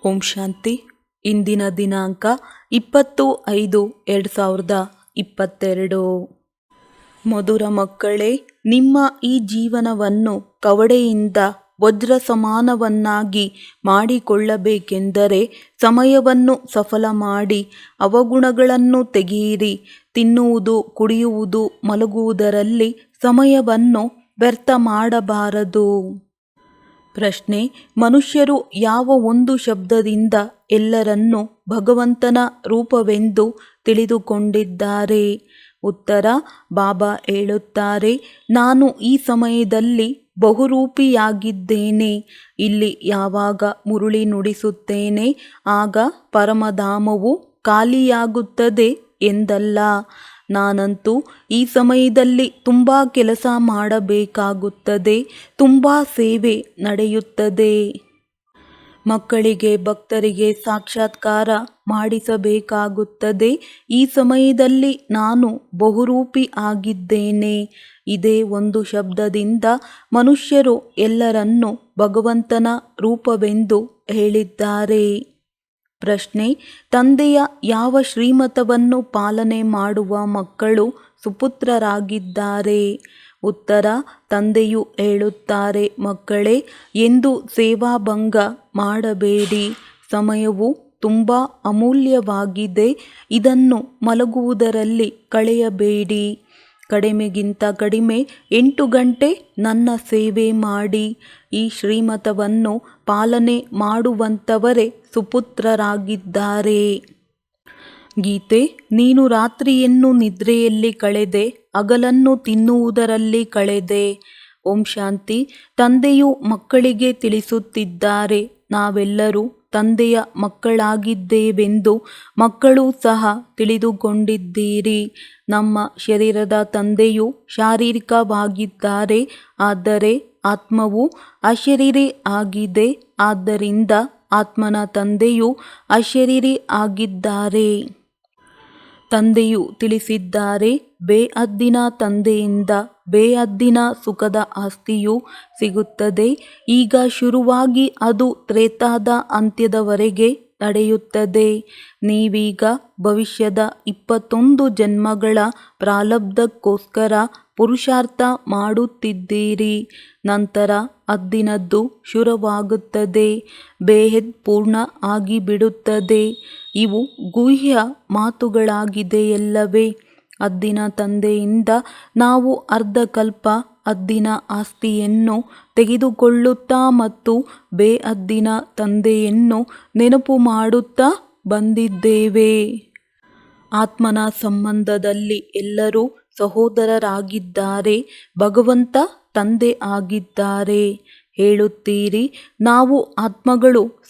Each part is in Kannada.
ಓಂ ಶಾಂತಿ. ಇಂದಿನ ದಿನಾಂಕ 20/5/2022. ಮಧುರ ಮಕ್ಕಳೇ, ನಿಮ್ಮ ಈ ಜೀವನವನ್ನು ಕವಡೆಯಿಂದ ವಜ್ರ ಸಮಾನವನ್ನಾಗಿ ಮಾಡಿಕೊಳ್ಳಬೇಕೆಂದರೆ ಸಮಯವನ್ನು ಸಫಲ ಮಾಡಿ ಅವಗುಣಗಳನ್ನು ತೆಗೆಯಿರಿ. ತಿನ್ನುವುದು, ಕುಡಿಯುವುದು, ಮಲಗುವುದರಲ್ಲಿ ಸಮಯವನ್ನು ವ್ಯರ್ಥ ಮಾಡಬಾರದು. ಪ್ರಶ್ನೆ: ಮನುಷ್ಯರು ಯಾವ ಒಂದು ಶಬ್ದದಿಂದ ಎಲ್ಲರನ್ನೂ ಭಗವಂತನ ರೂಪವೆಂದು ತಿಳಿದುಕೊಂಡಿದ್ದಾರೆ? ಉತ್ತರ: ಬಾಬಾ ಹೇಳುತ್ತಾರೆ, ನಾನು ಈ ಸಮಯದಲ್ಲಿ ಬಹುರೂಪಿಯಾಗಿದ್ದೇನೆ. ಇಲ್ಲಿ ಯಾವಾಗ ಮುರುಳಿ ನುಡಿಸುತ್ತೇನೆ ಆಗ ಪರಮಧಾಮವು ಖಾಲಿಯಾಗುತ್ತದೆ ಎಂದಲ್ಲ. ನಾನಂತೂ ಈ ಸಮಯದಲ್ಲಿ ತುಂಬ ಕೆಲಸ ಮಾಡಬೇಕಾಗುತ್ತದೆ, ತುಂಬ ಸೇವೆ ನಡೆಯುತ್ತದೆ. ಮಕ್ಕಳಿಗೆ, ಭಕ್ತರಿಗೆ ಸಾಕ್ಷಾತ್ಕಾರ ಮಾಡಿಸಬೇಕಾಗುತ್ತದೆ. ಈ ಸಮಯದಲ್ಲಿ ನಾನು ಬಹುರೂಪಿ ಆಗಿದ್ದೇನೆ. ಇದೇ ಒಂದು ಶಬ್ದದಿಂದ ಮನುಷ್ಯರು ಎಲ್ಲರನ್ನೂ ಭಗವಂತನ ರೂಪವೆಂದು ಹೇಳಿದ್ದಾರೆ. ಪ್ರಶ್ನೆ: ತಂದೆಯ ಯಾವ ಶ್ರೀಮತವನ್ನು ಪಾಲನೆ ಮಾಡುವ ಮಕ್ಕಳು ಸುಪುತ್ರರಾಗಿದ್ದಾರೆ? ಉತ್ತರ: ತಂದೆಯು ಹೇಳುತ್ತಾರೆ, ಮಕ್ಕಳೇ, ಎಂದು ಸೇವಾಭಂಗ ಮಾಡಬೇಡಿ. ಸಮಯವು ತುಂಬ ಅಮೂಲ್ಯವಾಗಿದೆ. ಇದನ್ನು ಮಲಗುವುದರಲ್ಲಿ ಕಳೆಯಬೇಡಿ. ಕಡಿಮೆಗಿಂತ ಕಡಿಮೆ 8 ಗಂಟೆ ನನ್ನ ಸೇವೆ ಮಾಡಿ. ಈ ಶ್ರೀಮತವನ್ನು ಪಾಲನೆ ಮಾಡುವಂಥವರೇ ಸುಪುತ್ರರಾಗಿದ್ದಾರೆ. ಗೀತೆ: ನೀನು ರಾತ್ರಿಯನ್ನು ನಿದ್ರೆಯಲ್ಲಿ ಕಳೆದೆ, ಹಗಲನ್ನು ತಿನ್ನುವುದರಲ್ಲಿ ಕಳೆದೆ. ಓಂ ಶಾಂತಿ. ತಂದೆಯು ಮಕ್ಕಳಿಗೆ ತಿಳಿಸುತ್ತಿದ್ದಾರೆ, ನಾವೆಲ್ಲರೂ ತಂದೆಯ ಮಕ್ಕಳಾಗಿದ್ದೇವೆಂದು ಮಕ್ಕಳು ಸಹ ತಿಳಿದುಕೊಂಡಿದ್ದೀರಿ. ನಮ್ಮ ಶರೀರದ ತಂದೆಯು ಶಾರೀರಿಕವಾಗಿದ್ದಾರೆ, ಆದರೆ ಆತ್ಮವು ಅಶರೀರಿ ಆಗಿದೆ. ಆದ್ದರಿಂದ ಆತ್ಮನ ತಂದೆಯು ಅಶರೀರಿ ಆಗಿದ್ದಾರೆ. ತಂದೆಯು ತಿಳಿಸಿದ್ದಾರೆ, ಬೇಹದ್ದಿನ ತಂದೆಯಿಂದ ಬೇಹದ್ದಿನ ಸುಖದ ಆಸ್ತಿಯು ಸಿಗುತ್ತದೆ. ಈಗ ಶುರುವಾಗಿ ಅದು ತ್ರೇತಾದ ಅಂತ್ಯದವರೆಗೆ ನಡೆಯುತ್ತದೆ. ನೀವೀಗ ಭವಿಷ್ಯದ 21 ಜನ್ಮಗಳ ಪ್ರಾರಬ್ಧಕ್ಕೋಸ್ಕರ ಪುರುಷಾರ್ಥ ಮಾಡುತ್ತಿದ್ದೀರಿ. ನಂತರ ಹದ್ದಿನದ್ದು ಶುರುವಾಗುತ್ತದೆ. ಬೇಹದ್ ಪೂರ್ಣ ಆಗಿಬಿಡುತ್ತದೆ. ಇವು ಗುಹ್ಯ ಮಾತುಗಳಾಗಿದೆಯಲ್ಲವೇ? ಹದ್ದಿನ ತಂದೆಯಿಂದ ನಾವು ಅರ್ಧಕಲ್ಪ ಹದ್ದಿನ ಆಸ್ತಿಯನ್ನು ತೆಗೆದುಕೊಳ್ಳುತ್ತಾ ಮತ್ತು ಬೇಹದ್ದಿನ ತಂದೆಯನ್ನು ನೆನಪು ಮಾಡುತ್ತಾ ಬಂದಿದ್ದೇವೆ. ಆತ್ಮನ ಸಂಬಂಧದಲ್ಲಿ ಎಲ್ಲರೂ ಸಹೋದರರಾಗಿದ್ದಾರೆ. ಭಗವಂತ ತಂದೆ ಆಗಿದ್ದಾರೆ. ಹೇಳುತ್ತೀರಿ, ನಾವು ಆತ್ಮಗಳು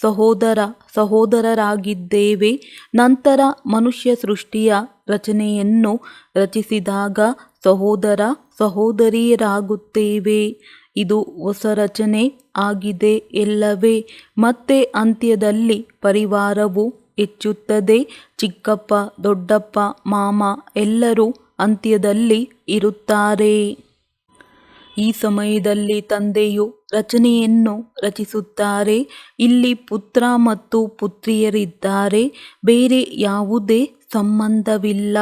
ಸಹೋದರರಾಗಿದ್ದೇವೆ. ನಂತರ ಮನುಷ್ಯ ಸೃಷ್ಟಿಯ ರಚನೆಯನ್ನು ರಚಿಸಿದಾಗ ಸಹೋದರ ಸಹೋದರಿಯರಾಗುತ್ತೇವೆ. ಇದು ಹೊಸ ರಚನೆ ಆಗಿದೆ ಎಲ್ಲವೇ? ಮತ್ತೆ ಅಂತ್ಯದಲ್ಲಿ ಪರಿವಾರವು ಹೆಚ್ಚುತ್ತದೆ. ಚಿಕ್ಕಪ್ಪ, ದೊಡ್ಡಪ್ಪ, ಮಾಮ ಎಲ್ಲರೂ ಅಂತ್ಯದಲ್ಲಿ ಇರುತ್ತಾರೆ. ಈ ಸಮಯದಲ್ಲಿ ತಂದೆಯು ರಚನೆಯನ್ನು ರಚಿಸುತ್ತಾರೆ. ಇಲ್ಲಿ ಪುತ್ರ ಮತ್ತು ಪುತ್ರಿಯರಿದ್ದಾರೆ. ಬೇರೆ ಯಾವುದೇ ಸಂಬಂಧವಿಲ್ಲ.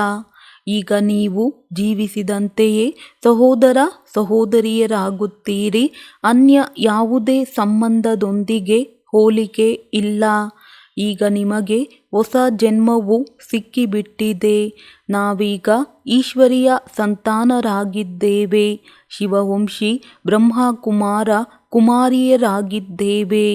ಈಗ ನೀವು ಜೀವಿಸಿದಂತೆಯೇ ಸಹೋದರ ಸಹೋದರಿಯರಾಗುತ್ತೀರಿ. ಅನ್ಯ ಯಾವುದೇ ಸಂಬಂಧದೊಂದಿಗೆ ಹೋಲಿಕೆ ಇಲ್ಲ. ಈಗ ನಿಮಗೆ ಹೊಸ ಜನ್ಮವು ಸಿಕ್ಕಿಬಿಟ್ಟಿದೆ. ನಾವೀಗ ಈಶ್ವರೀಯ ಸಂತಾನರಾಗಿದ್ದೇವೆ. ಶಿವವಂಶಿ ಬ್ರಹ್ಮಕುಮಾರ ಕುಮಾರಿಯರಾಗಿದ್ದೇವೆ.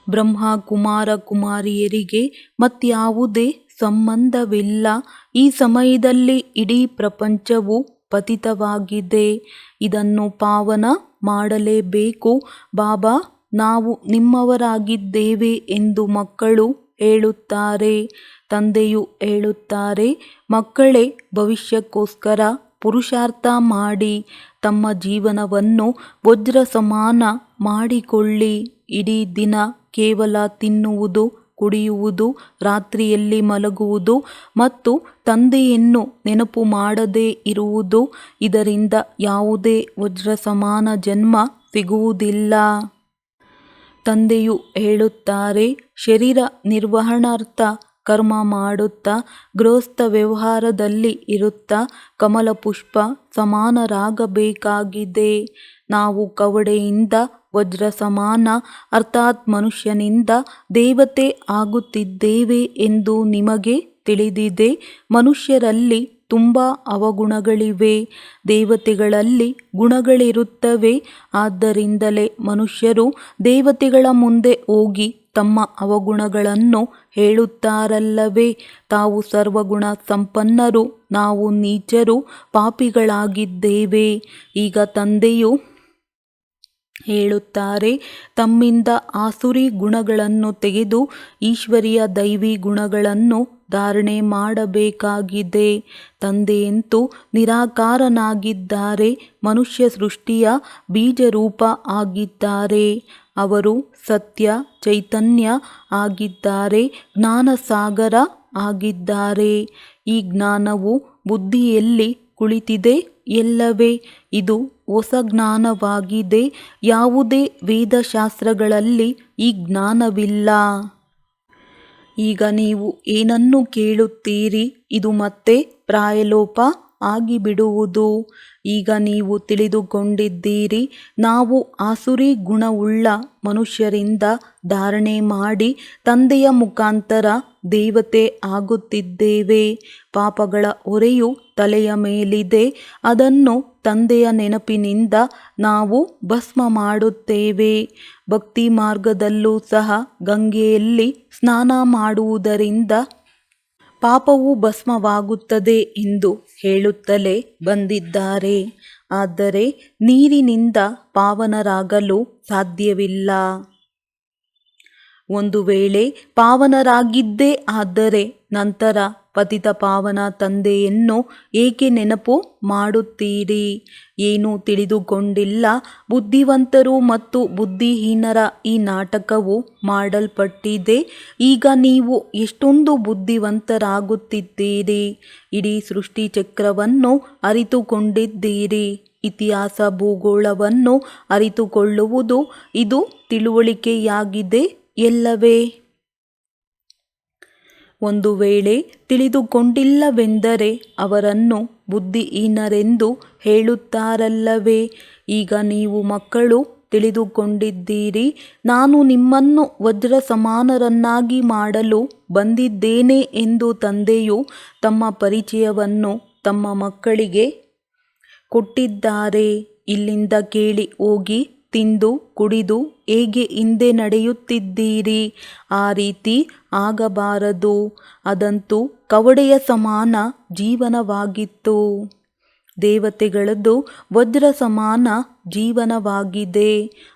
ಬ್ರಹ್ಮ ಕುಮಾರ ಕುಮಾರಿಯರಿಗೆ ಮತ್ಯಾವುದೇ ಸಂಬಂಧವಿಲ್ಲ. ಈ ಸಮಯದಲ್ಲಿ ಇಡೀ ಪ್ರಪಂಚವು ಪತಿತವಾಗಿದೆ. ಇದನ್ನು ಪಾವನ ಮಾಡಲೇಬೇಕು. ಬಾಬಾ, ನಾವು ನಿಮ್ಮವರಾಗಿದ್ದೇವೆ ಎಂದು ಮಕ್ಕಳು ಹೇಳುತ್ತಾರೆ. ತಂದೆಯು ಹೇಳುತ್ತಾರೆ, ಮಕ್ಕಳೇ, ಭವಿಷ್ಯಕ್ಕೋಸ್ಕರ ಪುರುಷಾರ್ಥ ಮಾಡಿ ತಮ್ಮ ಜೀವನವನ್ನು ವಜ್ರ ಸಮಾನ ಮಾಡಿಕೊಳ್ಳಿ. ಇಡೀ ದಿನ ಕೇವಲ ತಿನ್ನುವುದು, ಕುಡಿಯುವುದು, ರಾತ್ರಿಯಲ್ಲಿ ಮಲಗುವುದು ಮತ್ತು ತಂದೆಯನ್ನು ನೆನಪು ಮಾಡದೇ ಇರುವುದು, ಇದರಿಂದ ಯಾವುದೇ ವಜ್ರ ಸಮಾನ ಜನ್ಮ ಸಿಗುವುದಿಲ್ಲ. ತಂದೆಯು ಹೇಳುತ್ತಾರೆ, ಶರೀರ ನಿರ್ವಹಣಾರ್ಥ ಕರ್ಮ ಮಾಡುತ್ತಾ ಗೃಹಸ್ಥ ವ್ಯವಹಾರದಲ್ಲಿ ಇರುತ್ತಾ ಕಮಲ ಪುಷ್ಪ ಸಮಾನರಾಗಬೇಕಾಗಿದೆ. ನಾವು ಕವಡೆಯಿಂದ ವಜ್ರ ಸಮಾನ ಅರ್ಥಾತ್ ಮನುಷ್ಯನಿಂದ ದೇವತೆ ಆಗುತ್ತಿದ್ದೇವೆ ಎಂದು ನಿಮಗೆ ತಿಳಿದಿದೆ. ಮನುಷ್ಯರಲ್ಲಿ ತುಂಬ ಅವಗುಣಗಳಿವೆ, ದೇವತೆಗಳಲ್ಲಿ ಗುಣಗಳಿರುತ್ತವೆ. ಆದ್ದರಿಂದಲೇ ಮನುಷ್ಯರು ದೇವತೆಗಳ ಮುಂದೆ ಹೋಗಿ ತಮ್ಮ ಅವಗುಣಗಳನ್ನು ಹೇಳುತ್ತಾರಲ್ಲವೇ. ತಾವು ಸರ್ವಗುಣ ಸಂಪನ್ನರು, ನಾವು ನೀಚರು, ಪಾಪಿಗಳಾಗಿದ್ದೇವೆ. ಈಗ ತಂದೆಯು ಹೇಳುತ್ತಾರೆ, ತಮ್ಮಿಂದ ಆಸುರಿ ಗುಣಗಳನ್ನು ತೆಗೆದು ಈಶ್ವರೀಯ ದೈವಿ ಗುಣಗಳನ್ನು ಧಾರಣೆ ಮಾಡಬೇಕಾಗಿದೆ. ತಂದೆಯಂತೂ ನಿರಾಕಾರನಾಗಿದ್ದಾರೆ, ಮನುಷ್ಯ ಸೃಷ್ಟಿಯ ಬೀಜರೂಪ ಆಗಿದ್ದಾರೆ. ಅವರು ಸತ್ಯ ಚೈತನ್ಯ ಆಗಿದ್ದಾರೆ, ಜ್ಞಾನಸಾಗರ ಆಗಿದ್ದಾರೆ. ಈ ಜ್ಞಾನವು ಬುದ್ಧಿಯಲ್ಲಿ ಕುಳಿತಿದೆ ಎಲ್ಲವೇ. ಇದು ಹೊಸ ಜ್ಞಾನವಾಗಿದೆ. ಯಾವುದೇ ವೇದಶಾಸ್ತ್ರಗಳಲ್ಲಿ ಈ ಜ್ಞಾನವಿಲ್ಲ. ಈಗ ನೀವು ಏನನ್ನು ಕೇಳುತ್ತೀರಿ, ಇದು ಮತ್ತೆ ಪ್ರಾಯಲೋಪ ಆಗಿಬಿಡುವುದು. ಈಗ ನೀವು ತಿಳಿದುಕೊಂಡಿದ್ದೀರಿ, ನಾವು ಆಸುರಿ ಗುಣವುಳ್ಳ ಮನುಷ್ಯರಿಂದ ಧಾರಣೆ ಮಾಡಿ ತಂದೆಯ ಮುಖಾಂತರ ದೇವತೆ ಆಗುತ್ತಿದ್ದೇವೆ. ಪಾಪಗಳ ಹೊರೆಯು ತಲೆಯ ಮೇಲಿದೆ, ಅದನ್ನು ತಂದೆಯ ನೆನಪಿನಿಂದ ನಾವು ಭಸ್ಮ ಮಾಡುತ್ತೇವೆ. ಭಕ್ತಿ ಮಾರ್ಗದಲ್ಲೂ ಸಹ ಗಂಗೆಯಲ್ಲಿ ಸ್ನಾನ ಮಾಡುವುದರಿಂದ ಪಾಪವು ಭಸ್ಮವಾಗುತ್ತದೆ ಎಂದು ಹೇಳುತ್ತಲೇ ಬಂದಿದ್ದಾರೆ. ಆದರೆ ನೀರಿನಿಂದ ಪಾವನರಾಗಲು ಸಾಧ್ಯವಿಲ್ಲ. ಒಂದು ವೇಳೆ ಪಾವನರಾಗಿದ್ದೇ ಆದರೆ ನಂತರ ಪತಿತ ಪಾವನ ತಂದೆಯನ್ನು ಏಕೆ ನೆನಪು ಮಾಡುತ್ತೀರಿ? ಏನೂ ತಿಳಿದುಕೊಂಡಿಲ್ಲ. ಬುದ್ಧಿವಂತರು ಮತ್ತು ಬುದ್ಧಿಹೀನರ ಈ ನಾಟಕವು ಮಾಡಲ್ಪಟ್ಟಿದೆ. ಈಗ ನೀವು ಎಷ್ಟೊಂದು ಬುದ್ಧಿವಂತರಾಗುತ್ತಿದ್ದೀರಿ. ಇಡೀ ಸೃಷ್ಟಿ ಚಕ್ರವನ್ನು ಅರಿತುಕೊಂಡಿದ್ದೀರಿ. ಇತಿಹಾಸ ಭೂಗೋಳವನ್ನು ಅರಿತುಕೊಳ್ಳುವುದು ಇದು ತಿಳುವಳಿಕೆಯಾಗಿದೆ ಎಲ್ಲವೇ. ಒಂದು ವೇಳೆ ತಿಳಿದುಕೊಂಡಿಲ್ಲವೆಂದರೆ ಅವರನ್ನು ಬುದ್ಧಿಹೀನರೆಂದು ಹೇಳುತ್ತಾರಲ್ಲವೇ. ಈಗ ನೀವು ಮಕ್ಕಳು ತಿಳಿದುಕೊಂಡಿದ್ದೀರಿ, ನಾನು ನಿಮ್ಮನ್ನು ವಜ್ರ ಸಮಾನರನ್ನಾಗಿ ಮಾಡಲು ಬಂದಿದ್ದೇನೆ ಎಂದು ತಂದೆಯು ತಮ್ಮ ಪರಿಚಯವನ್ನು ತಮ್ಮ ಮಕ್ಕಳಿಗೆ ಕೊಟ್ಟಿದ್ದಾರೆ. ಇಲ್ಲಿಂದ ಕೇಳಿ ಹೋಗಿ, ತಿಂದು ಕುಡಿದು ಹೇಗೆ ಹಿಂದೆ ನಡೆಯುತ್ತಿದ್ದೀರಿ, ಆ ರೀತಿ ಆಗಬಾರದು. ಅದಂತೂ ಕವಡೆಯ ಸಮಾನ ಜೀವನವಾಗಿತ್ತು. ದೇವತೆಗಳದ್ದು ವಜ್ರ ಸಮಾನ ಜೀವನವಾಗಿದೆ.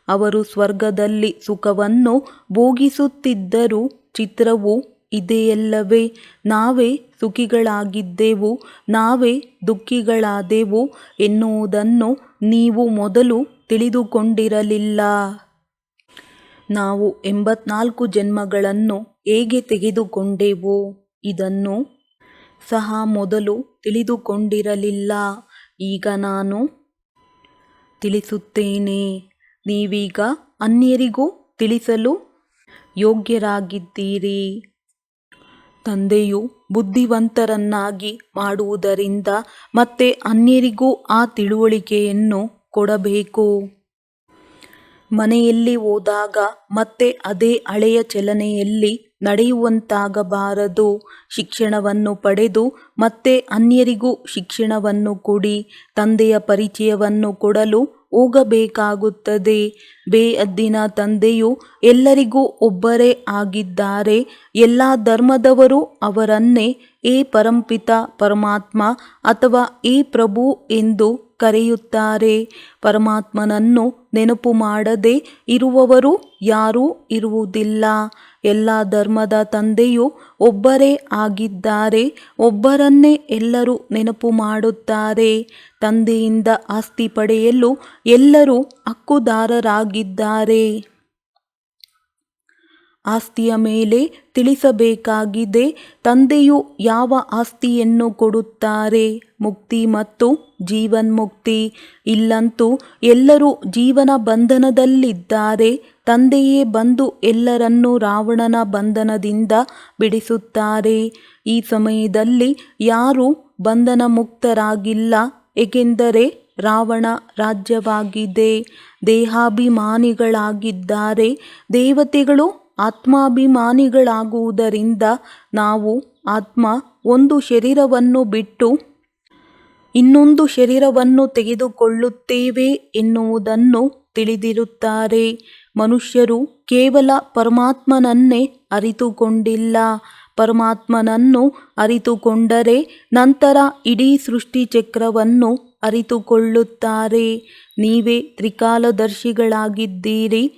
ಅವರು ಸ್ವರ್ಗದಲ್ಲಿ ಸುಖವನ್ನು ಭೋಗಿಸುತ್ತಿದ್ದರು. ಚಿತ್ರವು ಇದೆಯಲ್ಲವೇ. ನಾವೇ ಸುಖಿಗಳಾಗಿದ್ದೆವು, ನಾವೇ ದುಃಖಿಗಳಾದೆವು ಎನ್ನುವುದನ್ನು ನೀವು ಮೊದಲು ತಿಳಿದುಕೊಂಡಿರಲಿಲ್ಲ. ನಾವು 84 ಜನ್ಮಗಳನ್ನು ಹೇಗೆ ತೆಗೆದುಕೊಂಡೆವು, ಇದನ್ನು ಸಹ ಮೊದಲು ತಿಳಿದುಕೊಂಡಿರಲಿಲ್ಲ. ಈಗ ನಾನು ತಿಳಿಸುತ್ತೇನೆ. ನೀವೀಗ ಅನ್ಯರಿಗೂ ತಿಳಿಸಲು ಯೋಗ್ಯರಾಗಿದ್ದೀರಿ. ತಂದೆಯು ಬುದ್ಧಿವಂತರನ್ನಾಗಿ ಮಾಡುವುದರಿಂದ ಮತ್ತೆ ಅನ್ಯರಿಗೂ ಆ ತಿಳುವಳಿಕೆಯನ್ನು ಕೊಡಬೇಕು. ಮನೆಯಲ್ಲಿ ಹೋದಾಗ ಮತ್ತೆ ಅದೇ ಹಳೆಯ ಚಲನೆಯಲ್ಲಿ ನಡೆಯುವಂತಾಗಬಾರದು. ಶಿಕ್ಷಣವನ್ನು ಪಡೆದು ಮತ್ತೆ ಅನ್ಯರಿಗೂ ಶಿಕ್ಷಣವನ್ನು ಕೊಡಿ. ತಂದೆಯ ಪರಿಚಯವನ್ನು ಕೊಡಲು ಹೋಗಬೇಕಾಗುತ್ತದೆ. ಬೇಹದ್ದಿನ ತಂದೆಯು ಎಲ್ಲರಿಗೂ ಒಬ್ಬರೇ ಆಗಿದ್ದಾರೆ. ಎಲ್ಲ ಧರ್ಮದವರು ಅವರನ್ನೇ ಏ ಪರಂಪಿತ ಪರಮಾತ್ಮ ಅಥವಾ ಏ ಪ್ರಭು ಎಂದು ಕರೆಯುತ್ತಾರೆ. ಪರಮಾತ್ಮನನ್ನು ನೆನಪು ಮಾಡದೆ ಇರುವವರು ಯಾರೂ ಇರುವುದಿಲ್ಲ. ಎಲ್ಲ ಧರ್ಮದ ತಂದೆಯು ಒಬ್ಬರೇ ಆಗಿದ್ದಾರೆ. ಒಬ್ಬರನ್ನೇ ಎಲ್ಲರೂ ನೆನಪು ಮಾಡುತ್ತಾರೆ. ತಂದೆಯಿಂದ ಆಸ್ತಿ ಪಡೆಯಲು ಎಲ್ಲರೂ ಹಕ್ಕುದಾರರಾಗಿದ್ದಾರೆ. ಆಸ್ತಿಯ ಮೇಲೆ ತಿಳಿಸಬೇಕಾಗಿದೆ. ತಂದೆಯು ಯಾವ ಆಸ್ತಿಯನ್ನು ಕೊಡುತ್ತಾರೆ? ಮುಕ್ತಿ ಮತ್ತು ಜೀವನ್ಮುಕ್ತಿ. ಇಲ್ಲಂತೂ ಎಲ್ಲರೂ ಜೀವನ ಬಂಧನದಲ್ಲಿದ್ದಾರೆ. ತಂದೆಯೇ ಬಂದು ಎಲ್ಲರನ್ನೂ ರಾವಣನ ಬಂಧನದಿಂದ ಬಿಡಿಸುತ್ತಾರೆ. ಈ ಸಮಯದಲ್ಲಿ ಯಾರೂ ಬಂಧನ ಮುಕ್ತರಾಗಿಲ್ಲ, ಏಕೆಂದರೆ ರಾವಣ ರಾಜ್ಯವಾಗಿದೆ. ದೇಹಾಭಿಮಾನಿಗಳಾಗಿದ್ದಾರೆ. ದೇವತೆಗಳು ಆತ್ಮಾಭಿಮಾನಿಗಳಾಗುವುದರಿಂದ ನಾವು ಆತ್ಮ ಒಂದು ಶರೀರವನ್ನು ಬಿಟ್ಟು ಇನ್ನೊಂದು ಶರೀರವನ್ನು ತೆಗೆದುಕೊಳ್ಳುತ್ತೇವೆ ಎನ್ನುವುದನ್ನು ತಿಳಿದಿರುತ್ತಾರೆ. ಮನುಷ್ಯರು ಕೇವಲ ಪರಮಾತ್ಮನನ್ನೇ ಅರಿತುಕೊಂಡಿಲ್ಲ. ಪರಮಾತ್ಮನನ್ನು ಅರಿತುಕೊಂಡರೆ ನಂತರ ಇಡೀ ಸೃಷ್ಟಿಚಕ್ರವನ್ನು ಅರಿತುಕೊಳ್ಳುತ್ತಾರೆ. ನೀವೇ ತ್ರಿಕಾಲದರ್ಶಿಗಳಾಗಿದ್ದೀರಿ.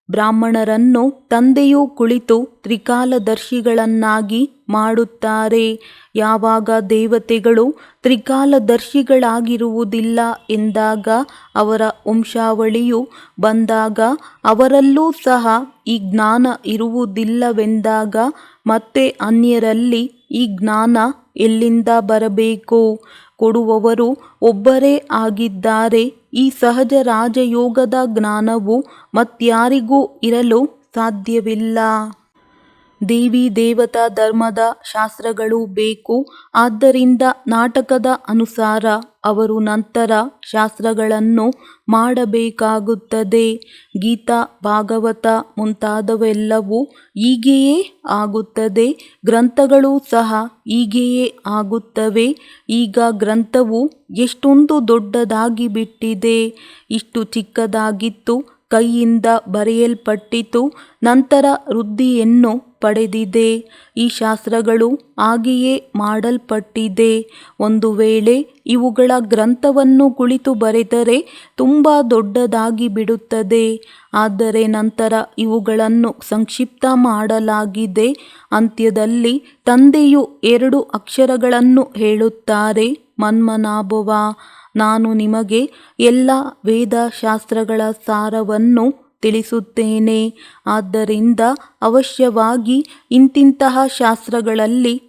ಬ್ರಾಹ್ಮಣರನ್ನು ತಂದೆಯು ಕುಳಿತು ತ್ರಿಕಾಲದರ್ಶಿಗಳನ್ನಾಗಿ ಮಾಡುತ್ತಾರೆ. ಯಾವಾಗ ದೇವತೆಗಳು ತ್ರಿಕಾಲದರ್ಶಿಗಳಾಗಿರುವುದಿಲ್ಲ ಎಂದಾಗ, ಅವರ ವಂಶಾವಳಿಯು ಬಂದಾಗ ಅವರಲ್ಲೂ ಸಹ ಈ ಜ್ಞಾನ ಇರುವುದಿಲ್ಲವೆಂದಾಗ ಮತ್ತೆ ಅನ್ಯರಲ್ಲಿ ಈ ಜ್ಞಾನ ಎಲ್ಲಿಂದ ಬರಬೇಕು? ಕೊಡುವವರು ಒಬ್ಬರೇ ಆಗಿದ್ದಾರೆ. ಈ ಸಹಜ ರಾಜಯೋಗದ ಜ್ಞಾನವು ಮತ್ಯಾರಿಗೂ ಇರಲು ಸಾಧ್ಯವಿಲ್ಲ. ದೇವಿ ದೇವತಾ ಧರ್ಮದ ಶಾಸ್ತ್ರಗಳು ಬೇಕು. ಆದ್ದರಿಂದ ನಾಟಕದ ಅನುಸಾರ ಅವರು ನಂತರ ಶಾಸ್ತ್ರಗಳನ್ನು ಮಾಡಬೇಕಾಗುತ್ತದೆ. ಗೀತಾ, ಭಾಗವತ ಮುಂತಾದವೆಲ್ಲವೂ ಹೀಗೆಯೇ ಆಗುತ್ತದೆ. ಗ್ರಂಥಗಳೂ ಸಹ ಹೀಗೆಯೇ ಆಗುತ್ತವೆ. ಈಗ ಗ್ರಂಥವು ಎಷ್ಟೊಂದು ದೊಡ್ಡದಾಗಿ ಬಿಟ್ಟಿದೆ. ಇಷ್ಟು ಚಿಕ್ಕದಾಗಿತ್ತು, ಕೈಯಿಂದ ಬರೆಯಲ್ಪಟ್ಟಿತು, ನಂತರ ವೃದ್ಧಿಯನ್ನು ಪಡೆದಿದೆ. ಈ ಶಾಸ್ತ್ರಗಳು ಹಾಗೆಯೇ ಮಾಡಲ್ಪಟ್ಟಿದೆ. ಒಂದು ವೇಳೆ ಇವುಗಳ ಗ್ರಂಥವನ್ನು ಕುಳಿತು ಬರೆದರೆ ತುಂಬ ದೊಡ್ಡದಾಗಿ ಬಿಡುತ್ತದೆ. ಆದರೆ ನಂತರ ಇವುಗಳನ್ನು ಸಂಕ್ಷಿಪ್ತ ಮಾಡಲಾಗಿದೆ. ಅಂತ್ಯದಲ್ಲಿ ತಂದೆಯು 2 ಅಕ್ಷರಗಳನ್ನು ಹೇಳುತ್ತಾರೆ, ಮನ್ಮನಾಭವ. ನಾನು ನಿಮಗೆ ಎಲ್ಲ ವೇದಶಾಸ್ತ್ರಗಳ ಸಾರವನ್ನು ತಿಳಿಸುತ್ತೇನೆ. ಆದ್ದರಿಂದ ಅವಶ್ಯವಾಗಿ ಇಂತಿಂತಹ ಶಾಸ್ತ್ರಗಳಲ್ಲಿ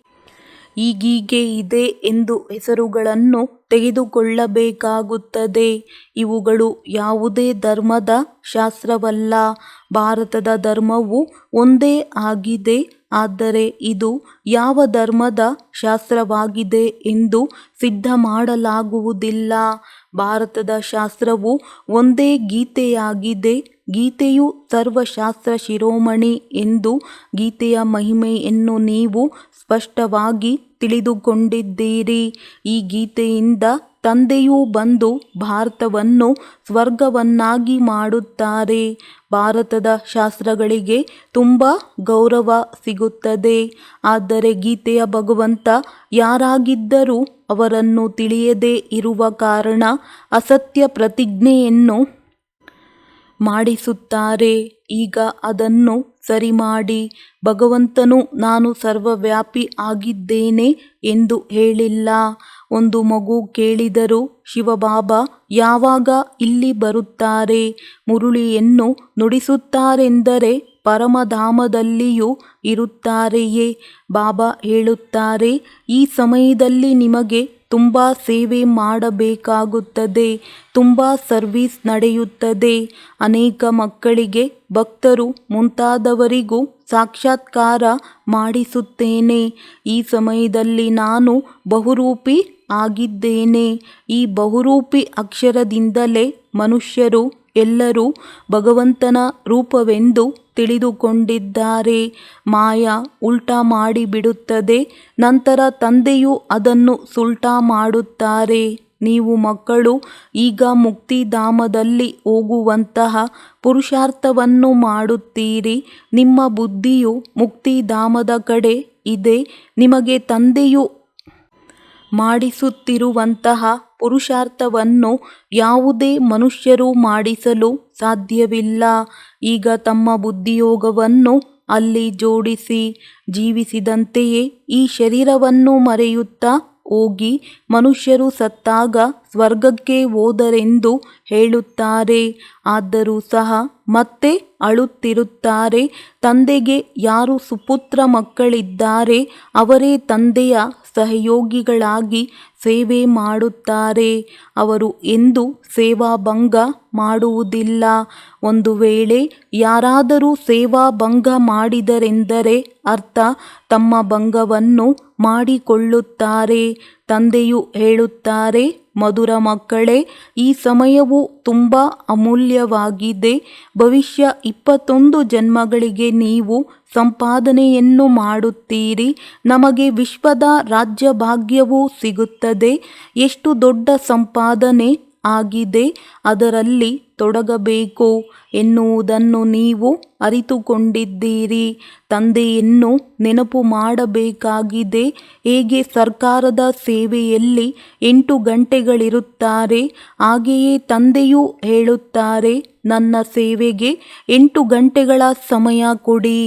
ಹೀಗೀಗೆ ಇದೆ ಎಂದು ಹೆಸರುಗಳನ್ನು ತೆಗೆದುಕೊಳ್ಳಬೇಕಾಗುತ್ತದೆ. ಇವುಗಳು ಯಾವುದೇ ಧರ್ಮದ ಶಾಸ್ತ್ರವಲ್ಲ. ಭಾರತದ ಧರ್ಮವು ಒಂದೇ ಆಗಿದೆ. ಆದರೆ ಇದು ಯಾವ ಧರ್ಮದ ಶಾಸ್ತ್ರವಾಗಿದೆ ಎಂದು ಸಿದ್ಧ ಮಾಡಲಾಗುವುದಿಲ್ಲ. ಭಾರತದ ಶಾಸ್ತ್ರವು ಒಂದೇ ಗೀತೆಯಾಗಿದೆ. ಗೀತೆಯು ಸರ್ವಶಾಸ್ತ್ರ ಶಿರೋಮಣಿ ಎಂದು. ಗೀತೆಯ ಮಹಿಮೆಯನ್ನು ನೀವು ಸ್ಪಷ್ಟವಾಗಿ ತಿಳಿದುಕೊಂಡಿದ್ದೀರಿ. ಈ ಗೀತೆಯಿಂದ ತಂದೆಯೂ ಬಂದು ಭಾರತವನ್ನು ಸ್ವರ್ಗವನ್ನಾಗಿ ಮಾಡುತ್ತಾರೆ. ಭಾರತದ ಶಾಸ್ತ್ರಗಳಿಗೆ ತುಂಬ ಗೌರವ ಸಿಗುತ್ತದೆ. ಆದರೆ ಗೀತೆಯ ಭಗವಂತ ಯಾರಾಗಿದ್ದರೂ ಅವರನ್ನು ತಿಳಿಯದೇ ಇರುವ ಕಾರಣ ಅಸತ್ಯ ಪ್ರತಿಜ್ಞೆಯನ್ನು ಮಾಡಿಸುತ್ತಾರೆ. ಈಗ ಅದನ್ನು ಸರಿ ಮಾಡಿ. ಭಗವಂತನು ನಾನು ಸರ್ವವ್ಯಾಪಿ ಆಗಿದ್ದೇನೆ ಎಂದು ಹೇಳಿಲ್ಲ. ಒಂದು ಮಗು ಕೇಳಿದರೂ ಶಿವಬಾಬಾ ಯಾವಾಗ ಇಲ್ಲಿ ಬರುತ್ತಾರೆ, ಮುರುಳಿಯನ್ನು ನುಡಿಸುತ್ತಾರೆಂದರೆ ಪರಮಧಾಮದಲ್ಲಿಯೂ ಇರುತ್ತಾರೆಯೇ? ಬಾಬಾ ಹೇಳುತ್ತಾರೆ, ಈ ಸಮಯದಲ್ಲಿ ನಿಮಗೆ ತುಂಬ ಸೇವೆ ಮಾಡಬೇಕಾಗುತ್ತದೆ. ತುಂಬ ಸರ್ವಿಸ್ ನಡೆಯುತ್ತದೆ. ಅನೇಕ ಮಕ್ಕಳಿಗೆ, ಭಕ್ತರು ಮುಂತಾದವರಿಗೂ ಸಾಕ್ಷಾತ್ಕಾರ ಮಾಡಿಸುತ್ತೇನೆ. ಈ ಸಮಯದಲ್ಲಿ ನಾನು ಬಹುರೂಪಿ ಆಗಿದ್ದೇನೆ. ಈ ಬಹುರೂಪಿ ಅಕ್ಷರದಿಂದಲೇ ಮನುಷ್ಯರು ಎಲ್ಲರೂ ಭಗವಂತನ ರೂಪವೆಂದು ತಿಳಿದುಕೊಂಡಿದ್ದಾರೆ. ಮಾಯಾ ಉಲ್ಟಾ ಮಾಡಿಬಿಡುತ್ತದೆ. ನಂತರ ತಂದೆಯು ಅದನ್ನು ಸುಲ್ಟಾ ಮಾಡುತ್ತಾರೆ. ನೀವು ಮಕ್ಕಳು ಈಗ ಮುಕ್ತಿಧಾಮದಲ್ಲಿ ಹೋಗುವಂತಹ ಪುರುಷಾರ್ಥವನ್ನು ಮಾಡುತ್ತೀರಿ. ನಿಮ್ಮ ಬುದ್ಧಿಯು ಮುಕ್ತಿಧಾಮದ ಕಡೆ ಇದೆ. ನಿಮಗೆ ತಂದೆಯು ಮಾಡಿಸುತ್ತಿರುವಂತಹ ಪುರುಷಾರ್ಥವನ್ನು ಯಾವುದೇ ಮನುಷ್ಯರು ಮಾಡಿಸಲು ಸಾಧ್ಯವಿಲ್ಲ. ಈಗ ತಮ್ಮ ಬುದ್ಧಿಯೋಗವನ್ನು ಅಲ್ಲಿ ಜೋಡಿಸಿ, ಜೀವಿಸಿದಂತೆಯೇ ಈ ಶರೀರವನ್ನು ಮರೆಯುತ್ತಾ ಹೋಗಿ ಮನುಷ್ಯರು ಸತ್ತಾಗ ಸ್ವರ್ಗಕ್ಕೆ ಹೋದರೆಂದು ಹೇಳುತ್ತಾರೆ. ಆದರೂ ಸಹ ಮತ್ತೆ ಅಳುತ್ತಿರುತ್ತಾರೆ. ತಂದೆಗೆ ಯಾರು ಸುಪುತ್ರ ಮಕ್ಕಳಿದ್ದಾರೆ ಅವರೇ ತಂದೆಯ ಸಹಯೋಗಿಗಳಾಗಿ ಸೇವೆ ಮಾಡುತ್ತಾರೆ. ಅವರು ಎಂದೂ ಸೇವಾಭಂಗ ಮಾಡುವುದಿಲ್ಲ. ಒಂದು ವೇಳೆ ಯಾರಾದರೂ ಸೇವಾಭಂಗ ಮಾಡಿದರೆಂದರೆ ಅರ್ಥ ತಮ್ಮ ಭಂಗವನ್ನು ಮಾಡಿಕೊಳ್ಳುತ್ತಾರೆ. ತಂದೆಯು ಹೇಳುತ್ತಾರೆ, ಮಧುರ ಮಕ್ಕಳೇ, ಈ ಸಮಯವು ತುಂಬ ಅಮೂಲ್ಯವಾಗಿದೆ. ಭವಿಷ್ಯ 21 ಜನ್ಮಗಳಿಗೆ ನೀವು ಸಂಪಾದನೆಯನ್ನು ಮಾಡುತ್ತೀರಿ. ನಮಗೆ ವಿಶ್ವದ ರಾಜ್ಯಭಾಗ್ಯವೂ ಸಿಗುತ್ತದೆ. ಎಷ್ಟು ದೊಡ್ಡ ಸಂಪಾದನೆ ಆಗಿದೆ, ಅದರಲ್ಲಿ ತೊಡಗಬೇಕು ಎನ್ನುವುದನ್ನು ನೀವು ಅರಿತುಕೊಂಡಿದ್ದೀರಿ. ತಂದೆಯನ್ನು ನೆನಪು ಮಾಡಬೇಕಾಗಿದೆ. ಹೇಗೆ ಸರ್ಕಾರದ ಸೇವೆಯಲ್ಲಿ 8 ಗಂಟೆಗಳಿರುತ್ತಾರೆ, ಹಾಗೆಯೇ ತಂದೆಯೂ ಹೇಳುತ್ತಾರೆ, ನನ್ನ ಸೇವೆಗೆ 8 ಗಂಟೆಗಳ ಸಮಯ ಕೊಡಿ.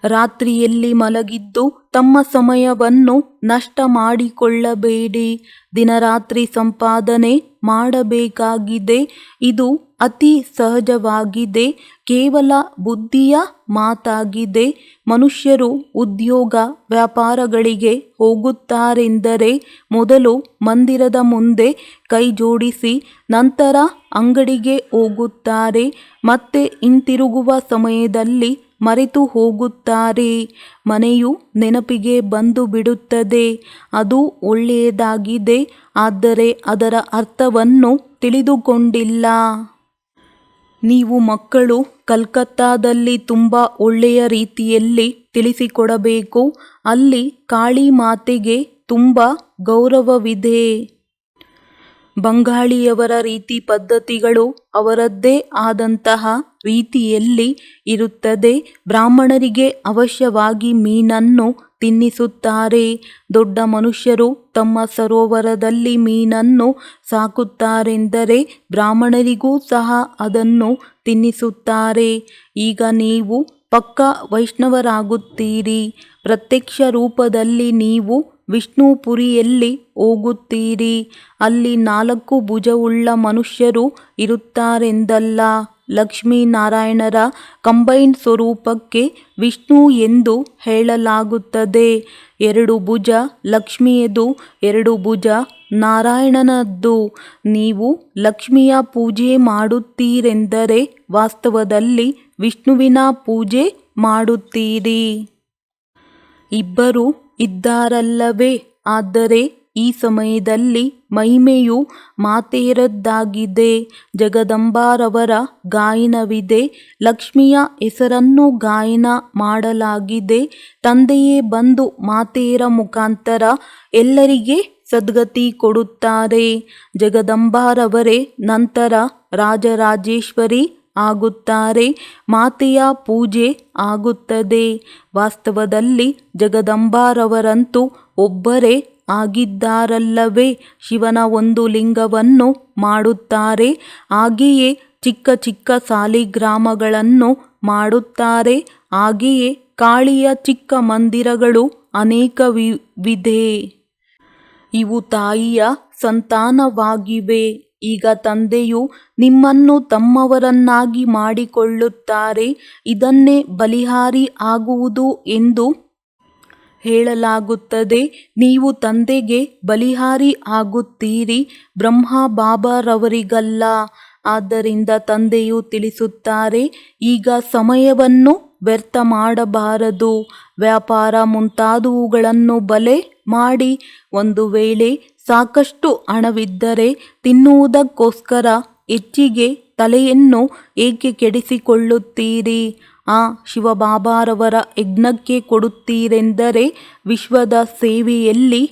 ರಾತ್ರಿಯಲ್ಲಿ ಮಲಗಿದ್ದು ತಮ್ಮ ಸಮಯವನ್ನು ನಷ್ಟ ಮಾಡಿಕೊಳ್ಳಬೇಡಿ. ದಿನರಾತ್ರಿ ಸಂಪಾದನೆ ಮಾಡಬೇಕಾಗಿದೆ. ಇದು ಅತಿ ಸಹಜವಾಗಿದೆ. ಕೇವಲ ಬುದ್ಧಿಯ ಮಾತಾಗಿದೆ. ಮನುಷ್ಯರು ಉದ್ಯೋಗ ವ್ಯಾಪಾರಗಳಿಗೆ ಹೋಗುತ್ತಾರೆಂದರೆ ಮೊದಲು ಮಂದಿರದ ಮುಂದೆ ಕೈ ಜೋಡಿಸಿ ನಂತರ ಅಂಗಡಿಗೆ ಹೋಗುತ್ತಾರೆ. ಮತ್ತೆ ಹಿಂತಿರುಗುವ ಸಮಯದಲ್ಲಿ ಮರೆತು ಹೋಗುತ್ತಾರೆ. ಮನೆಯು ನೆನಪಿಗೆ ಬಂದು ಬಿಡುತ್ತದೆ. ಅದು ಒಳ್ಳೆಯದಾಗಿದೆ, ಆದರೆ ಅದರ ಅರ್ಥವನ್ನು ತಿಳಿದುಕೊಂಡಿಲ್ಲ. ನೀವು ಮಕ್ಕಳು ಕಲ್ಕತ್ತಾದಲ್ಲಿ ತುಂಬ ಒಳ್ಳೆಯ ರೀತಿಯಲ್ಲಿ ತಿಳಿಸಿಕೊಡಬೇಕು. ಅಲ್ಲಿ ಕಾಳಿ ಮಾತೆಗೆ ತುಂಬ ಗೌರವವಿದೆ. ಬಂಗಾಳಿಯವರ ರೀತಿ ಪದ್ಧತಿಗಳು ಅವರದ್ದೇ ಆದಂತಹ ರೀತಿಯಲ್ಲಿ ಇರುತ್ತದೆ. ಬ್ರಾಹ್ಮಣರಿಗೆ ಅವಶ್ಯವಾಗಿ ಮೀನನ್ನು ತಿನ್ನಿಸುತ್ತಾರೆ. ದೊಡ್ಡ ಮನುಷ್ಯರು ತಮ್ಮ ಸರೋವರದಲ್ಲಿ ಮೀನನ್ನು ಸಾಕುತ್ತಾರೆಂದರೆ ಬ್ರಾಹ್ಮಣರಿಗೂ ಸಹ ಅದನ್ನು ತಿನ್ನಿಸುತ್ತಾರೆ. ಈಗ ನೀವು ಪಕ್ಕಾ ವೈಷ್ಣವರಾಗುತ್ತೀರಿ. ಪ್ರತ್ಯಕ್ಷ ರೂಪದಲ್ಲಿ ನೀವು ವಿಷ್ಣುಪುರಿಯಲ್ಲಿ ಹೋಗುತ್ತೀರಿ. ಅಲ್ಲಿ 4 ಭುಜವುಳ್ಳ ಮನುಷ್ಯರು ಇರುತ್ತಾರೆಂದಲ್ಲ. ಲಕ್ಷ್ಮೀನಾರಾಯಣರ ಕಂಬೈನ್ಡ್ ಸ್ವರೂಪಕ್ಕೆ ವಿಷ್ಣು ಎಂದು ಹೇಳಲಾಗುತ್ತದೆ. 2 ಭುಜ ಲಕ್ಷ್ಮಿಯದು, 2 ಭುಜ ನಾರಾಯಣನದ್ದು. ನೀವು ಲಕ್ಷ್ಮಿಯ ಪೂಜೆ ಮಾಡುತ್ತೀರೆಂದರೆ ವಾಸ್ತವದಲ್ಲಿ ವಿಷ್ಣುವಿನ ಪೂಜೆ ಮಾಡುತ್ತೀರಿ. ಇಬ್ಬರು ಇದ್ದಾರಲ್ಲವೇ? ಆದರೆ ಈ ಸಮಯದಲ್ಲಿ ಮಹಿಮೆಯು ಮಾತೆಯರದ್ದಾಗಿದೆ. ಜಗದಂಬಾರವರ ಗಾಯನವಿದೆ. ಲಕ್ಷ್ಮಿಯ ಹೆಸರನ್ನು ಗಾಯನ ಮಾಡಲಾಗಿದೆ. ತಂದೆಯೇ ಬಂದು ಮಾತೆಯರ ಮುಖಾಂತರ ಎಲ್ಲರಿಗೆ ಸದ್ಗತಿ ಕೊಡುತ್ತಾರೆ. ಜಗದಂಬಾರವರೇ ನಂತರ ರಾಜರಾಜೇಶ್ವರಿ ಆಗುತ್ತಾರೆ. ಮಾತೆಯ ಪೂಜೆ ಆಗುತ್ತದೆ. ವಾಸ್ತವದಲ್ಲಿ ಜಗದಂಬಾರವರಂತೂ ಒಬ್ಬರೇ ಆಗಿದ್ದಾರಲ್ಲವೇ? ಶಿವನ ಒಂದು ಲಿಂಗವನ್ನು ಮಾಡುತ್ತಾರೆ. ಹಾಗೆಯೇ ಚಿಕ್ಕ ಚಿಕ್ಕ ಸಾಲಿಗ್ರಾಮಗಳನ್ನು ಮಾಡುತ್ತಾರೆ. ಹಾಗೆಯೇ ಕಾಳಿಯ ಚಿಕ್ಕ ಮಂದಿರಗಳು ಅನೇಕವಿದೆ. ಇವು ತಾಯಿಯ ಸಂತಾನವಾಗಿವೆ. ಈಗ ತಂದೆಯು ನಿಮ್ಮನ್ನು ತಮ್ಮವರನ್ನಾಗಿ ಮಾಡಿಕೊಳ್ಳುತ್ತಾರೆ. ಇದನ್ನೇ ಬಲಿಹಾರಿ ಆಗುವುದು ಎಂದು ಹೇಳಲಾಗುತ್ತದೆ. ನೀವು ತಂದೆಗೆ ಬಲಿಹಾರಿ ಆಗುತ್ತೀರಿ, ಬ್ರಹ್ಮ ಬಾಬಾರವರಿಗಲ್ಲ. ಆದ್ದರಿಂದ ತಂದೆಯು ತಿಳಿಸುತ್ತಾರೆ, ಈಗ ಸಮಯವನ್ನು ವ್ಯರ್ಥ ಮಾಡಬಾರದು. ವ್ಯಾಪಾರ ಮುಂತಾದವುಗಳನ್ನು ಬಲೆ ಮಾಡಿ ಒಂದು ವೇಳೆ ಸಾಕಷ್ಟು ಹಣವಿದ್ದರೆ ತಿನ್ನುವುದಕ್ಕೋಸ್ಕರ ಹೆಚ್ಚಿಗೆ ತಲೆಯನ್ನು ಏಕೆ ಕೆಡಿಸಿಕೊಳ್ಳುತ್ತೀರಿ? ಶಿವಬಾಬಾರವರ ಯಜ್ಞಕ್ಕೆ ಕೊಡುತ್ತೀರೆಂದರೆ ವಿಶ್ವದ ಸೇವೆಯಲ್ಲಿ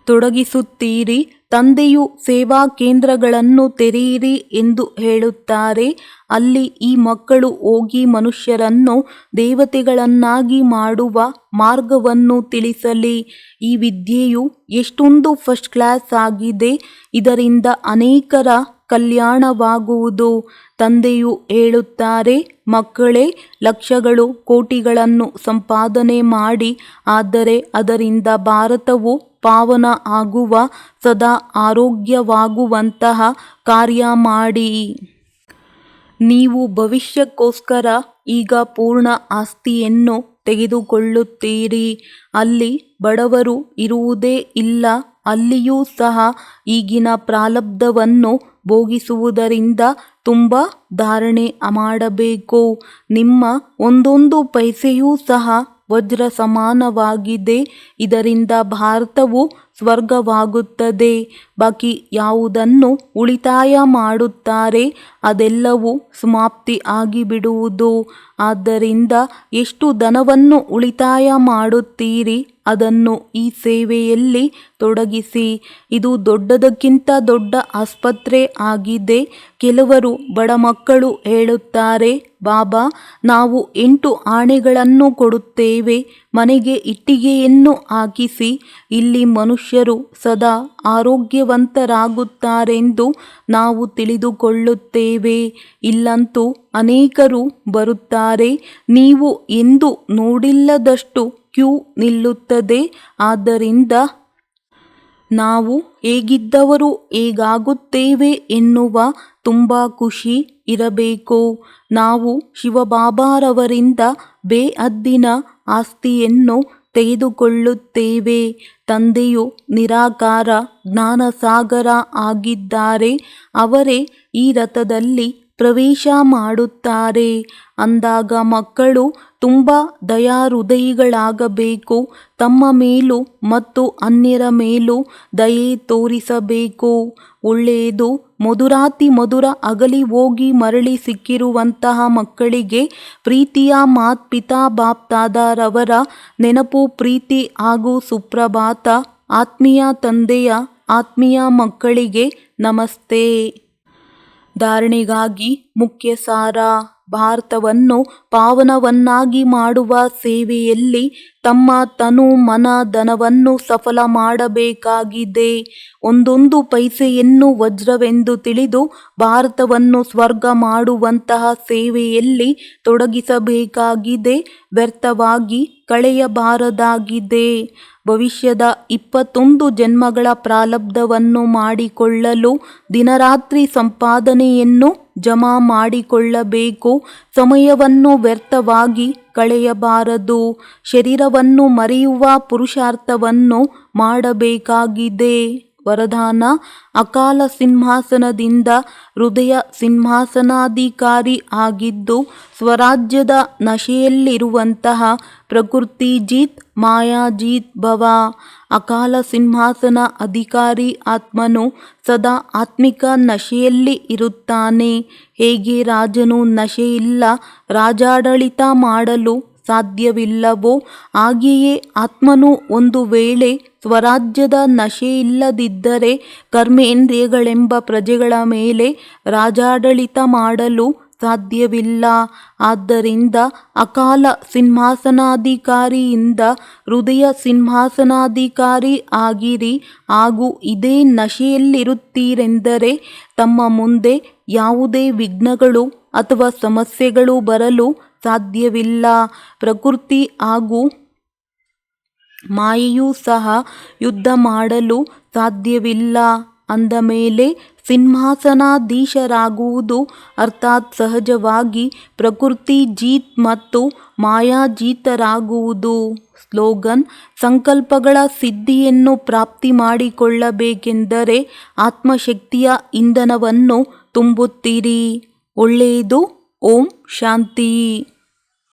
ತೊಡಗಿಸುತ್ತೀರಿ. ತಂದೆಯು ಸೇವಾ ಕೇಂದ್ರಗಳನ್ನು ತೆರೆಯಿರಿ ಎಂದು ಹೇಳುತ್ತಾರೆ. ಅಲ್ಲಿ ಈ ಮಕ್ಕಳು ಹೋಗಿ ಮನುಷ್ಯರನ್ನು ದೇವತೆಗಳನ್ನಾಗಿ ಮಾಡುವ ಮಾರ್ಗವನ್ನು ತಿಳಿಸಲಿ. ಈ ವಿದ್ಯೆಯು ಎಷ್ಟೊಂದು ಫಸ್ಟ್ ಕ್ಲಾಸ್ ಆಗಿದೆ. ಇದರಿಂದ ಅನೇಕರ ಕಲ್ಯಾಣವಾಗುವುದು. ತಂದೆಯು ಹೇಳುತ್ತಾರೆ, ಮಕ್ಕಳೇ, ಲಕ್ಷಗಳು ಕೋಟಿಗಳನ್ನು ಸಂಪಾದನೆ ಮಾಡಿ, ಆದರೆ ಅದರಿಂದ ಭಾರತವು ಪಾವನ ಆಗುವ, ಸದಾ ಆರೋಗ್ಯವಾಗುವಂತಹ ಕಾರ್ಯ ಮಾಡಿ. ನೀವು ಭವಿಷ್ಯಕ್ಕೋಸ್ಕರ ಈಗ ಪೂರ್ಣ ಆಸ್ತಿಯನ್ನು ತೆಗೆದುಕೊಳ್ಳುತ್ತೀರಿ. ಅಲ್ಲಿ ಬಡವರು ಇರುವುದೇ ಇಲ್ಲ. ಅಲ್ಲಿಯೂ ಸಹ ಈಗಿನ ಪ್ರಾರಬ್ಧವನ್ನು ಭೋಗಿಸುವುದರಿಂದ ತುಂಬ ಧಾರಣೆ ಮಾಡಬೇಕು. ನಿಮ್ಮ ಒಂದೊಂದು ಪೈಸೆಯೂ ಸಹ ವಜ್ರ ಸಮಾನವಾಗಿದೆ. ಇದರಿಂದ ಭಾರತವು ಸ್ವರ್ಗವಾಗುತ್ತದೆ. ಬಾಕಿ ಯಾವುದನ್ನು ಉಳಿತಾಯ ಮಾಡುತ್ತಾರೆ ಅದೆಲ್ಲವೂ ಸಮಾಪ್ತಿ ಆಗಿಬಿಡುವುದು. ಆದ್ದರಿಂದ ಎಷ್ಟು ಧನವನ್ನು ಉಳಿತಾಯ ಮಾಡುತ್ತೀರಿ ಅದನ್ನು ಈ ಸೇವೆಯಲ್ಲಿ ತೊಡಗಿಸಿ. ಇದು ದೊಡ್ಡದಕ್ಕಿಂತ ದೊಡ್ಡ ಆಸ್ಪತ್ರೆ ಆಗಿದೆ. ಕೆಲವರು ಬಡ ಮಕ್ಕಳು ಹೇಳುತ್ತಾರೆ, ಬಾಬಾ, ನಾವು 8 ಆಣೆಗಳನ್ನು ಕೊಡುತ್ತೇವೆ, ಮನೆಗೆ ಇಟ್ಟಿಗೆಯನ್ನು ಹಾಕಿಸಿ. ಇಲ್ಲಿ ಮನುಷ್ಯರು ಸದಾ ಆರೋಗ್ಯವಂತರಾಗುತ್ತಾರೆಂದು ನಾವು ತಿಳಿದುಕೊಳ್ಳುತ್ತೇವೆ. ಇಲ್ಲಂತೂ ಅನೇಕರು ಬರುತ್ತಾರೆ. ನೀವು ಎಂದೂ ನೋಡಿಲ್ಲದಷ್ಟು ಕ್ಯೂ ನಿಲ್ಲುತ್ತದೆ. ಆದ್ದರಿಂದ ನಾವು ಹೇಗಿದ್ದವರು ಹೇಗಾಗುತ್ತೇವೆ ಎನ್ನುವ ತುಂಬ ಖುಷಿ ಇರಬೇಕು. ನಾವು ಶಿವಬಾಬಾರವರಿಂದ ಬೇಹದ್ದಿನ ಆಸ್ತಿಯನ್ನು ತೆಗೆದುಕೊಳ್ಳುತ್ತೇವೆ. ತಂದೆಯು ನಿರಾಕಾರ ಜ್ಞಾನಸಾಗರ ಆಗಿದ್ದಾರೆ. ಅವರೇ ಈ ರಥದಲ್ಲಿ ಪ್ರವೇಶ ಮಾಡುತ್ತಾರೆ. ಅಂದಾಗ ಮಕ್ಕಳು ತುಂಬ ದಯಾಹೃದಯಿಗಳಾಗಬೇಕು. ತಮ್ಮ ಮೇಲೂ ಮತ್ತು ಅನ್ಯರ ಮೇಲೂ ದಯೆ ತೋರಿಸಬೇಕು. ಒಳ್ಳೆಯದು. ಮಧುರಾತಿ ಮಧುರ ಅಗಲಿ ಹೋಗಿ ಮರಳಿ ಸಿಕ್ಕಿರುವಂತಹ ಮಕ್ಕಳಿಗೆ ಪ್ರೀತಿಯ ಮಾತ್ಪಿತಾ ಬಾಪ್ದಾದಾರವರ ನೆನಪು, ಪ್ರೀತಿ ಹಾಗೂ ಸುಪ್ರಭಾತ. ಆತ್ಮೀಯ ತಂದೆಯ ಆತ್ಮೀಯ ಮಕ್ಕಳಿಗೆ ನಮಸ್ತೆ. ಧಾರಣೆಗಾಗಿ ಮುಖ್ಯ ಸಾರ. ಭಾರತವನ್ನು ಪಾವನವನ್ನಾಗಿ ಮಾಡುವ ಸೇವೆಯಲ್ಲಿ ತಮ್ಮ ತನು ಮನ ಧನವನ್ನು ಸಫಲ ಮಾಡಬೇಕಾಗಿದೆ. ಒಂದೊಂದು ಪೈಸೆಯನ್ನು ವಜ್ರವೆಂದು ತಿಳಿದು ಭಾರತವನ್ನು ಸ್ವರ್ಗ ಮಾಡುವಂತಹ ಸೇವೆಯಲ್ಲಿ ತೊಡಗಿಸಬೇಕಾಗಿದೆ. ವ್ಯರ್ಥವಾಗಿ ಕಳೆಯಬಾರದಾಗಿದೆ. ಭವಿಷ್ಯದ 21 ಜನ್ಮಗಳ ಪ್ರಾರಬ್ಧವನ್ನು ಮಾಡಿಕೊಳ್ಳಲು ದಿನರಾತ್ರಿ ಸಂಪಾದನೆಯನ್ನು ಜಮಾ ಮಾಡಿಕೊಳ್ಳಬೇಕು. ಸಮಯವನ್ನು ವ್ಯರ್ಥವಾಗಿ ಕಳೆಯಬಾರದು. ಶರೀರವನ್ನು ಮರೆಯುವ ಪುರುಷಾರ್ಥವನ್ನು ಮಾಡಬೇಕಾಗಿದೆ. ವರದಾನ: ಅಕಾಲ ಸಿಂಹಾಸನದಿಂದ ಹೃದಯ ಸಿಂಹಾಸನಾಧಿಕಾರಿ ಆಗಿದ್ದು ಸ್ವರಾಜ್ಯದ ನಶೆಯಲ್ಲಿರುವಂತಹ ಪ್ರಕೃತಿ ಜೀತ್ ಮಾಯಾಜೀತ್ ಭವ. ಅಕಾಲ ಸಿಂಹಾಸನ ಅಧಿಕಾರಿ ಆತ್ಮನು ಸದಾ ಆತ್ಮಿಕ ನಶೆಯಲ್ಲಿ ಇರುತ್ತಾನೆ. ಹೇಗೆ ರಾಜನು ನಶೆಯಿಲ್ಲ ರಾಜಾಡಳಿತ ಮಾಡಲು ಸಾಧ್ಯವಿಲ್ಲವೋ ಹಾಗೆಯೇ ಆತ್ಮನು ಒಂದು ವೇಳೆ ಸ್ವರಾಜ್ಯದ ನಶೆಯಿಲ್ಲದಿದ್ದರೆ ಕರ್ಮೇಂದ್ರಿಯಗಳೆಂಬ ಪ್ರಜೆಗಳ ಮೇಲೆ ರಾಜಾಡಳಿತ ಮಾಡಲು ಸಾಧ್ಯವಿಲ್ಲ. ಆದ್ದರಿಂದ ಅಕಾಲ ಸಿಂಹಾಸನಾಧಿಕಾರಿಯಿಂದ ಹೃದಯ ಸಿಂಹಾಸನಾಧಿಕಾರಿ ಆಗಿರಿ. ಹಾಗೂ ಇದೇ ನಶೆಯಲ್ಲಿರುತ್ತೀರೆಂದರೆ ತಮ್ಮ ಮುಂದೆ ಯಾವುದೇ ವಿಘ್ನಗಳು ಅಥವಾ ಸಮಸ್ಯೆಗಳು ಬರಲು ಸಾಧ್ಯವಿಲ್ಲ. ಪ್ರಕೃತಿ ಹಾಗೂ ಮಾಯೆಯೂ ಸಹ ಯುದ್ಧ ಮಾಡಲು ಸಾಧ್ಯವಿಲ್ಲ. ಅಂದ ಮೇಲೆ ಸಿಂಹಾಸನಾಧೀಶರಾಗುವುದು ಅರ್ಥಾತ್ ಸಹಜವಾಗಿ ಪ್ರಕೃತಿ ಜೀತ್ ಮತ್ತು ಮಾಯಾಜೀತರಾಗುವುದು. ಸ್ಲೋಗನ್: ಸಂಕಲ್ಪಗಳ ಸಿದ್ಧಿಯನ್ನು ಪ್ರಾಪ್ತಿ ಮಾಡಿಕೊಳ್ಳಬೇಕೆಂದರೆ ಆತ್ಮಶಕ್ತಿಯ ಇಂಧನವನ್ನು ತುಂಬುತ್ತಿರಿ. ಒಳ್ಳೆಯದು. ಓಂ ಶಾಂತಿ.